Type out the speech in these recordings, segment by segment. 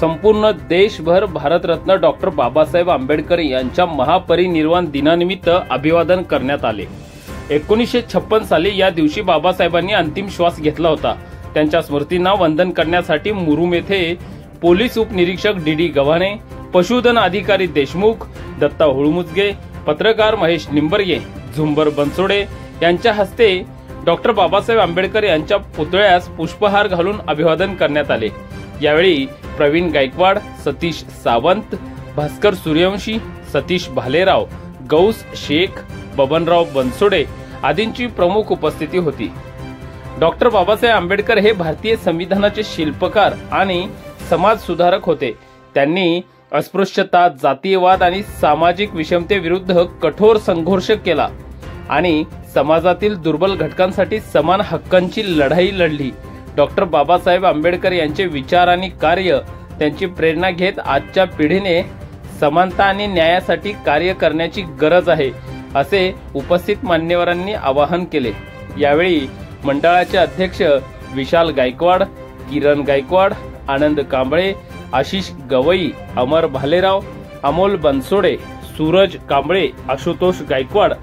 संपूर्ण देशभर भारतरत्न डॉक्टर बाबासाहेब आंबेडकर यांच्या महापरिनिर्वाण दिनानिमित्त अभिवादन करण्यात आले। 1956 साली या दिवशी बाबासाहेबांनी अंतिम श्वास घेतला होता। त्यांच्या स्मृतींना वंदन करण्यासाठी मुरुम येथे पोलीस उपनिरीक्षक डी गव्हाणे, पशुधन अधिकारी देशमुख, दत्ता हुळमुजगे, पत्रकार महेश निंबर्गे, झुंबर बनसोडे यांच्या हस्ते डॉक्टर बाबासाहेब आंबेडकर यांच्या पुतळ्यास पुष्पहार घालून अभिवादन करण्यात आले। यावेळी प्रवीण गायकवाड, सतीश सावंत, भास्कर सूर्यवंशी, सतीश भालेराव, गौस शेख, बबनराव बनसोडे आदींची प्रमुख उपस्थिती होती। डॉक्टर बाबासाहेब आंबेडकर हे भारतीय संविधानाचे शिल्पकार आणि समाज सुधारक होते। त्यांनी अस्पृश्यता, जातीयवाद आणि सामाजिक विषमतेविरुद्ध कठोर संघर्ष केला आणि समाजातील दुर्बल घटकांसाठी समान हक्कांची लढाई लढली। डॉक्टर बाबासाहेब आंबेडकर यांचे विचार आणि कार्य त्यांची प्रेरणा घेत आजच्या पिढीने समानता आणि न्यायासाठी कार्य करण्याची गरज आहे, असे उपस्थित मान्यवरांनी आवाहन केले। यावेळी मंडळाचे अध्यक्ष विशाल गायकवाड, किरण गायकवाड, आनंद कांबळे, आशिष गवई, अमर भालेराव, अमोल बनसोडे, सूरज कांबळे, आशुतोष गायकवाड,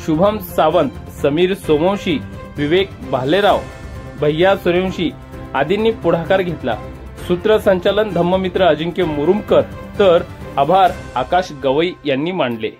शुभम सावंत, समीर सोमवंशी, विवेक भालेराव, भैया सूर्यवंशी आदींनी पुढाकार घेतला। सूत्रसंचालन धम्ममित्र अजिंक्य मुरुमकर तर आभार आकाश गवई यांनी मांडले।